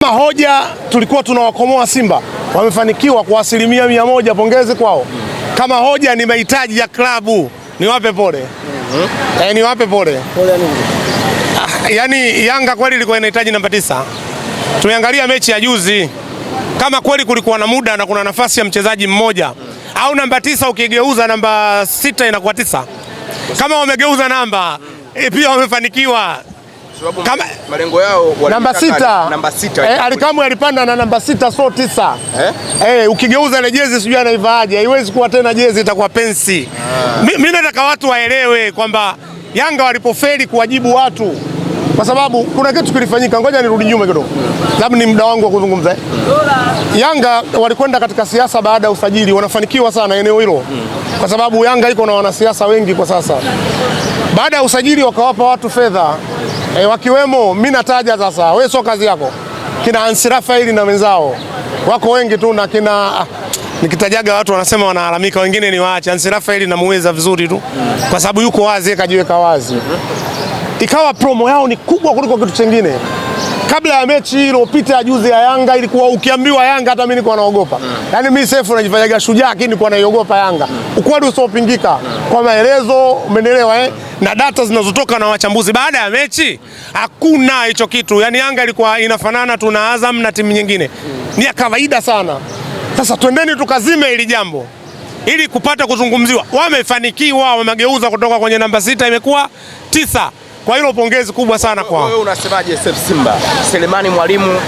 hoja tulikuwa tunawakomoa Simba, wamefanikiwa kwa 100%, pongezi kwao. Kama hoja ni mahitaji ya klabu, niwape pole. Niwape pole. Yaani Yanga kweli ilikuwa inahitaji namba 9. Tumeangalia mechi ya juzi. Kama kweli kulikuwa na muda na kuna nafasi ya mchezaji mmoja au namba 9 ukigeuza namba 6 inakuwa 9. Kama wamegeuza namba pia wamefanikiwa. Kama malengo yao namba 6 Alikamwe alipanda na namba 6 so 9. Ukigeuza ile jezi sijui anaivaaje, haiwezi kuwa tena jezi, itakuwa pensi. Mimi nataka watu waelewe kwamba Yanga walipofeli kuwajibu watu, kwa sababu kuna kitu kilifanyika. Ngoja nirudi nyuma kidogo, sababu ni muda wangu wa kuzungumza. Yanga walikwenda katika siasa baada ya usajili, wanafanikiwa sana eneo hilo, kwa sababu Yanga iko na wanasiasa wengi kwa sasa. Baada ya usajili wakawapa watu fedha, wakiwemo mimi nataja sasa, wewe sio kazi yako, kina Anssi Raphael na wenzao wako wengi tu, na kina nikitajaga watu wanasema wanalalamika, wengine ni waache. Anssi Raphael namuweza vizuri tu kwa sababu yuko wazi, kajiweka wazi. Ikawa promo yao ni kubwa kuliko kitu kingine. Kabla ya mechi iliyopita ya juzi ya Yanga, ilikuwa ukiambiwa Yanga hata mimi nilikuwa naogopa. Yaani mimi Sefu najifanyaga shujaa, lakini nilikuwa naiogopa Yanga. Ukweli usiopingika kwa maelezo, umeelewa na data zinazotoka na wachambuzi baada ya mechi, hakuna hicho kitu. Yaani Yanga ilikuwa inafanana tuna Azam na timu nyingine. Ni ya kawaida sana. Sasa twendeni tukazime ili jambo ili kupata kuzungumziwa. Wamefanikiwa, wamegeuza kutoka kwenye namba 6 imekuwa 9. Kwa hilo pongezi kubwa sana kwao. Wewe unasemaje Simba? Selemani Mwalimu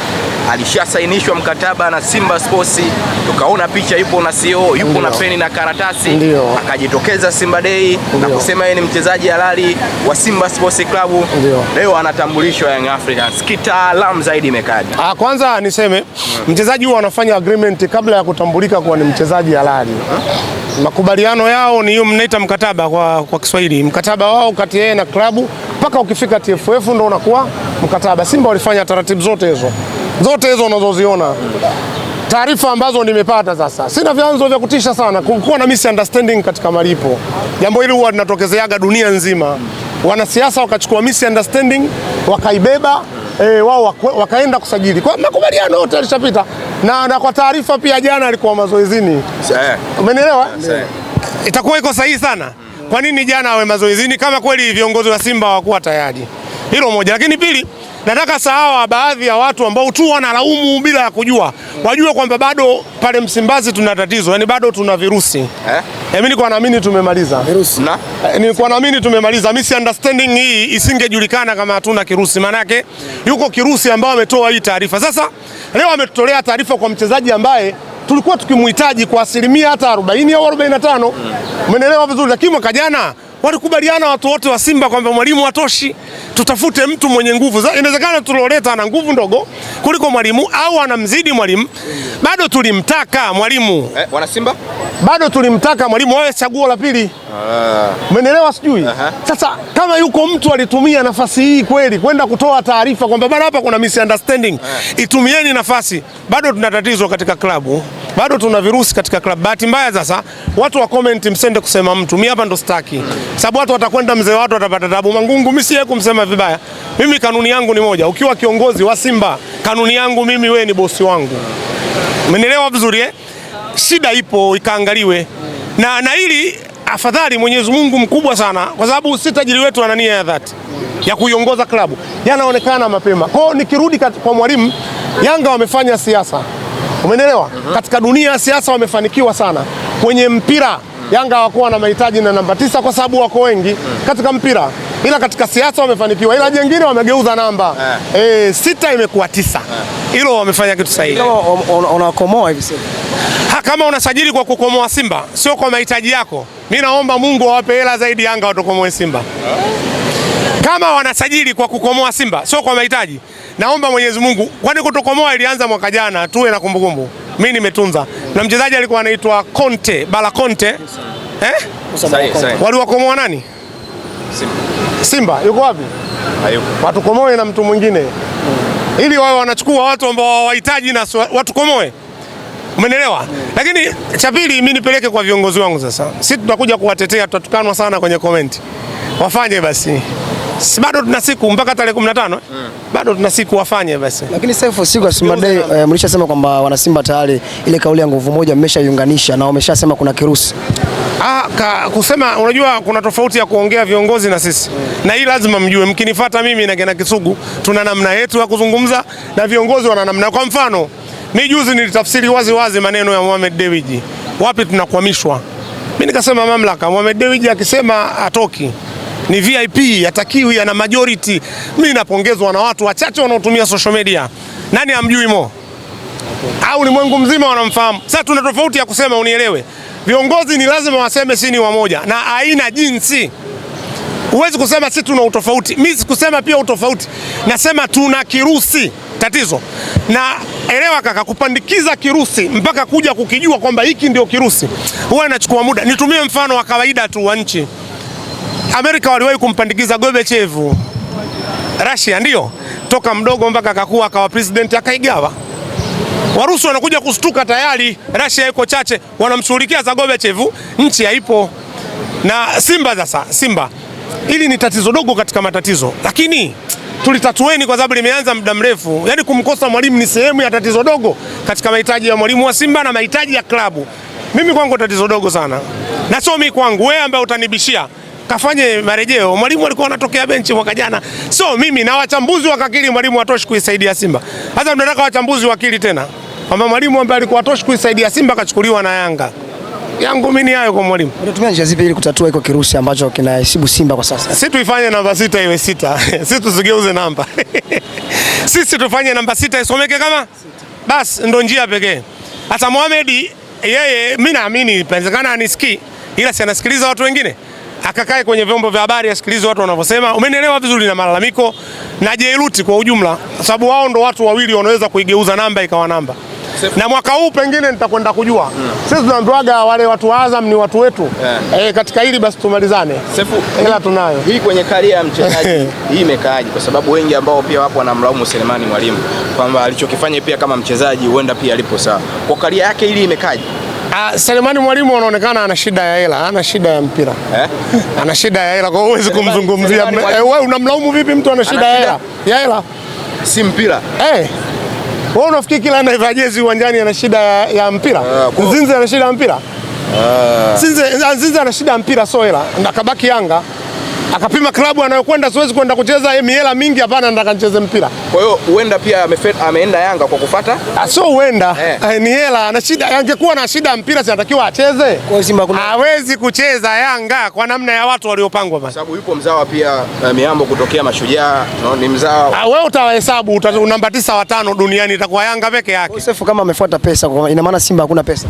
alishasainishwa mkataba na Simba Sports, tukaona picha yupo na CEO, yupo na peni na karatasi. Akajitokeza Simba Day na kusema yeye ni mchezaji halali wa Simba Sports Club. Leo anatambulishwa Young Africans. Kitaalamu zaidi imekaje? Kwanza niseme mchezaji huyo anafanya agreement kabla ya kutambulika kuwa ni mchezaji halali. Makubaliano yao ni hiyo mnaita mkataba kwa Kiswahili. Mkataba wao kati yeye na klabu mpaka ukifika TFF ndio unakuwa mkataba. Simba walifanya taratibu zote hizo unazoziona. Taarifa ambazo nimepata sasa, sina vyanzo vya kutisha sana, kulikuwa na misunderstanding katika malipo. Jambo hili huwa linatokezeaga dunia nzima. Wanasiasa wakachukua misunderstanding wakaibeba, wao wakaenda kusajili. Kwa makubaliano yote yalishapita. Na kwa taarifa pia jana alikuwa mazoezini. Umenielewa? Itakuwa iko sahihi sana. Kwa nini jana awe mazoezini kama kweli viongozi wa Simba hawakuwa tayari? Hilo moja. Lakini pili, nataka sawa baadhi ya watu ambao tu wanalaumu bila ya kujua, wajue kwamba bado pale Msimbazi tuna tatizo, yani bado tuna virusi. Mimi nilikuwa naamini tumemaliza. Virusi? Nilikuwa naamini tumemaliza. Misunderstanding hii isingejulikana kama hatuna kirusi. Maana yake yuko kirusi ambao ametoa hii taarifa. Sasa leo ametutolea taarifa kwa mchezaji ambaye tulikuwa tukimhitaji kwa 40% au 45%. Umeelewa vizuri? Lakini mwaka jana walikubaliana watu wote wa Simba kwamba Mwalimu hatoshi, tutafute mtu mwenye nguvu. Inawezekana tuloleta ana nguvu ndogo kuliko Mwalimu au anamzidi Mwalimu. Bado tulimtaka Mwalimu. Wana Simba? Bado tulimtaka Mwalimu wawe chaguo la pili. Umeelewa sijui? Sasa kama yuko mtu alitumia nafasi hii kweli kwenda kutoa taarifa kwamba bado hapa kuna misunderstanding, itumieni nafasi. Bado tuna tatizo katika klabu. Bado tuna virusi katika klabu. Bahati mbaya sasa watu wa comment msende kusema mtu. Mimi hapa ndo staki. Sababu watu watakwenda mzee, watu watapata tabu. Mangungu mimi siye kumsema vibaya. Mimi kanuni yangu ni moja. Ukiwa kiongozi wa Simba, kanuni yangu mimi wewe ni bosi wangu. Umenielewa vizuri Shida ipo ikaangaliwe. Na ili afadhali Mwenyezi Mungu mkubwa sana, kwa sababu si tajiri wetu ana nia ya dhati ya kuiongoza klabu. Yanaonekana mapema. Kwa hiyo nikirudi kwa Mwalimu, Yanga wamefanya siasa. Umeelewa? Katika dunia ya siasa wamefanikiwa sana. Kwenye mpira Yanga hawakuwa na mahitaji na namba 9 kwa sababu wako wengi katika mpira. Ila katika siasa wamefanikiwa. Ila jengine wamegeuza namba. 6 imekuwa 9. Hilo wamefanya kitu sahihi. Kama unakomoa hivi sasa. Kama unasajili kwa kukomoa Simba, sio kwa mahitaji yako. Mimi naomba Mungu awape hela zaidi Yanga watokomoe Simba. Kama wanasajili kwa kukomoa Simba, sio kwa mahitaji, naomba Mwenyezi Mungu, kwani kutokomoa ilianza mwaka jana, tuwe na kumbukumbu. Mimi nimetunza. Na mchezaji alikuwa anaitwa Conte, Bala Conte. Waliwakomoa nani? Simba. Yuko wapi? Hayuko. Watukomoe na mtu mwingine. Ili wao wanachukua watu ambao hawahitaji na watukomoe. Umeelewa? Lakini cha pili mimi nipeleke kwa viongozi wangu sasa. Sisi tutakuja kuwatetea, tutatukanwa sana kwenye comment. Wafanye basi. Bado tuna siku mpaka tarehe 15. Bado tuna siku wafanye basi. Lakini sasa siku ya Simba Day mlishasema kwamba wana Simba tayari ile kauli ya nguvu moja mmeshaiunganisha na wameshasema kuna kirusi. Kusema unajua kuna tofauti ya kuongea viongozi na sisi. Na hii lazima mjue, mkinifuata mimi na Kina Kisugu tuna namna yetu ya kuzungumza na viongozi wana namna. Kwa mfano, mimi juzi nilitafsiri wazi maneno ya Mohamed Dewji. Wapi tunakwamishwa? Mimi nikasema mamlaka, Mohamed Dewji akisema atoki ni VIP, atakiwi, ana majority. Mimi napongezwa na watu wachache wanaotumia social media. Nani amjui Mo? Au ulimwengu mzima wanamfahamu. Sasa tuna tofauti ya kusema, unielewe. Viongozi ni lazima waseme sisi ni wamoja na haina jinsi. Huwezi kusema sisi tuna utofauti. Mimi sikusema pia utofauti. Nasema tuna kirusi. Tatizo. Na elewa kaka, kupandikiza kirusi mpaka kuja kukijua kwamba hiki ndio kirusi, huwa inachukua muda. Nitumie mfano wa kawaida tu wa nchi. Amerika waliwahi kumpandikiza Gorbachev. Russia ndio toka mdogo mpaka akakuwa akawa president akaigawa. Warusi wanakuja kustuka tayari Russia iko chache, wanamshughulikia za Gorbachev, nchi haipo. Na Simba hili ni tatizo dogo katika matatizo, lakini tulitatueni kwa sababu limeanza muda mrefu. Yaani kumkosa mwalimu ni sehemu ya tatizo dogo katika mahitaji ya mwalimu wa Simba na mahitaji ya klabu. Mimi kwangu tatizo dogo sana. Na sio mimi kwangu, wewe ambaye utanibishia kafanye marejeo. Mwalimu alikuwa anatokea benchi mwaka jana. So mimi na wachambuzi wakakiri mwalimu hatoshi kuisaidia Simba. Sasa tunataka wachambuzi wakili tena kwamba mwalimu ambaye alikuwa hatoshi kuisaidia Simba kachukuliwa na Yanga. Yangu mimi ni hayo kwa mwalimu. Unatumia njia zipi ili kutatua iko kirusi ambacho kinahisibu Simba kwa sasa? Sisi tuifanye namba 6 iwe 6. Sisi tusigeuze namba. Sisi tufanye namba 6 isomeke kama basi ndo njia pekee. Hata Mohamed yeye mimi naamini inawezekana anisikii, ila si anasikiliza watu wengine. Akakae kwenye vyombo vya habari asikilize watu wanavyosema. Umenielewa vizuri, na malalamiko na Jairuti kwa ujumla, sababu wao ndo watu wawili wanaweza kuigeuza namba ikawa namba. Na mwaka huu pengine nitakwenda kujua. Sisi tunaambiwaga wale watu wa Azam ni watu wetu. Katika hili basi tumalizane. Ila tunayo. Hii kwenye karia ya mchezaji hii imekaaje? Kwa sababu wengi ambao pia wapo wanamlaumu Selemani Mwalimu kwamba alichokifanya pia kama mchezaji huenda pia alipo sawa. Kwa karia yake hili imekaaje? Selemani Mwalimu anaonekana ana shida ya hela, ana shida ya mpira. Ana shida ya hela, kwa hiyo huwezi kumzungumzia. Wewe unamlaumu vipi mtu ana shida ya hela? Ya hela si mpira. Wewe unafikiri kila anayevaa jezi uwanjani ana shida ya mpira? Nzinze ana shida ya mpira? Nzinze ana shida ya mpira, so hela. Akabaki Yanga. Akapima klabu anayokwenda, siwezi kwenda kucheza hela mingi, hapana, nataka nicheze mpira. Kwa hiyo huenda pia ameenda Yanga kwa kufuata? Sio huenda, ni hela, ana shida. Angekuwa na shida ya mpira sinatakiwa acheze. Kwa Simba hawezi kucheza Yanga kwa namna ya watu waliopangwa basi. Sababu yupo mzawa pia Miambo kutokea Mashujaa, ni mzawa. Wewe utawahesabu namba 9 wa 5 duniani itakuwa Yanga peke yake. Yusuf kama amefuata pesa, ina maana Simba hakuna pesa.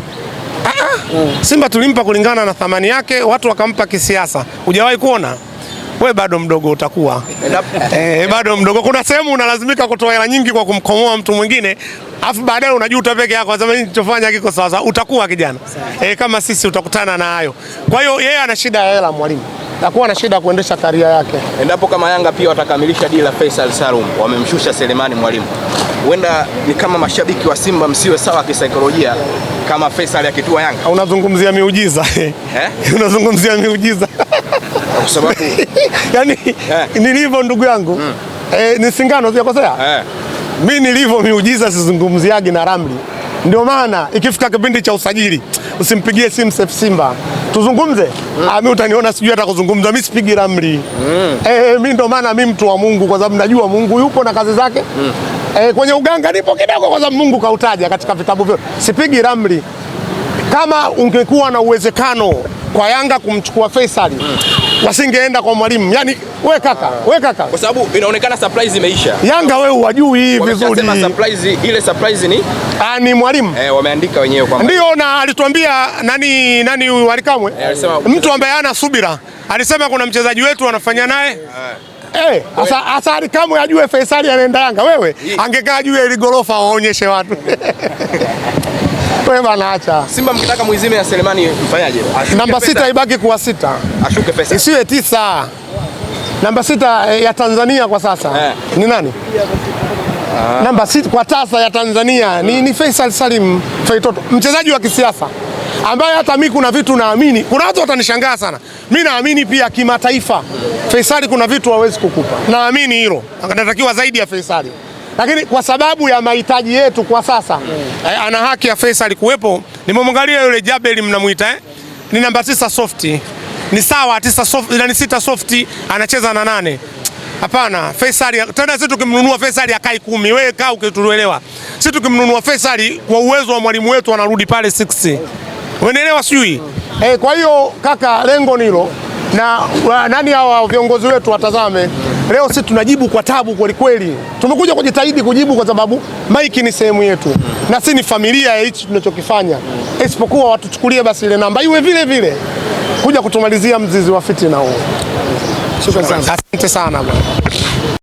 Simba tulimpa kulingana na thamani yake, watu wakampa kisiasa. Hujawahi kuona? We bado mdogo utakuwa. Bado mdogo. Kuna sehemu unalazimika kutoa hela nyingi kwa kumkomoa mtu mwingine, afu baadaye unajuta peke yako, sababu nilichofanya kiko sawa. Utakuwa kijana. Kama sisi utakutana na hayo. Kwa hiyo yeye ana shida ya hela mwalimu. Atakuwa na shida kuendesha karia yake. Endapo kama Yanga pia watakamilisha deal la Faisal Salum, wamemshusha Selemani Mwalimu. Huenda ni kama mashabiki wa Simba msiwe sawa kisaikolojia kama Faisal akitua Yanga. Unazungumzia miujiza. Unazungumzia miujiza. Kwa sababu yani nilivyo ndugu yangu ni singano sijakosea. Mimi nilivyo miujiza sizungumziagi na ramli. Ndio maana ikifika kipindi cha usajili usimpigie simu Simba tuzungumze. Mimi utaniona sijui hata kuzungumza, mimi sipigi ramli. Mimi ndio maana mimi mtu wa Mungu, kwa sababu najua Mungu yupo na kazi zake. Kwenye uganga nipo kidogo kwa sababu Mungu kautaja katika vitabu vyote. Sipigi ramli. Kama ungekuwa na uwezekano kwa Yanga kumchukua Faisal, wasingeenda kwa mwalimu. Yaani we kaka. Kwa sababu inaonekana surprise imeisha. Yanga wewe hujui vizuri. Surprise, ile surprise ni mwalimu. Wameandika wenyewe kwamba. Ndio, na alituambia nani Walikamwe? Mtu ambaye hana subira. Alisema kuna mchezaji wetu anafanya naye. Asa Walikamwe ajue Faisal anaenda Yanga. Wewe angekaa juu ile gorofa waonyeshe watu. Wewe bana acha. Simba mkitaka muizime ya Selemani mfanyaje? Namba 6 ibaki kuwa 6. Ashuke pesa. Isiwe 9. Namba 6 ya Tanzania kwa sasa. Ni nani? Namba 6 kwa tasa ya Tanzania ni Faisal Salim Feitoto, mchezaji wa kisiasa. ambaye hata mimi kuna vitu naamini, kuna watu watanishangaa sana, mimi naamini pia kimataifa Faisal kuna vitu hawezi kukupa, naamini hilo, anatakiwa zaidi ya Faisal, lakini kwa sababu ya mahitaji yetu kwa sasa ana haki ya Faisal kuwepo. Nimemwangalia yule Jabel mnamuita ni namba 9 soft, ni sawa 9 soft na ni 6 soft, anacheza na 8. Hapana, Faisal tena sisi tukimnunua Faisal akai 10, wewe kaa ukituelewa. Sisi tukimnunua Faisal kwa uwezo wa mwalimu wetu anarudi pale 6. Unaelewa sijui? Kwa hiyo kaka, lengo nilo na nani hawa viongozi wetu watazame. Leo sisi tunajibu kwa tabu kweli kweli. Tumekuja kujitahidi kujibu kwa sababu Mike ni sehemu yetu. Na sisi ni familia ya hichi tunachokifanya. Isipokuwa watuchukulie basi ile namba iwe vile vile. Kuja kutumalizia mzizi wa fitina huu. Shukrani sana. Asante sana bwana.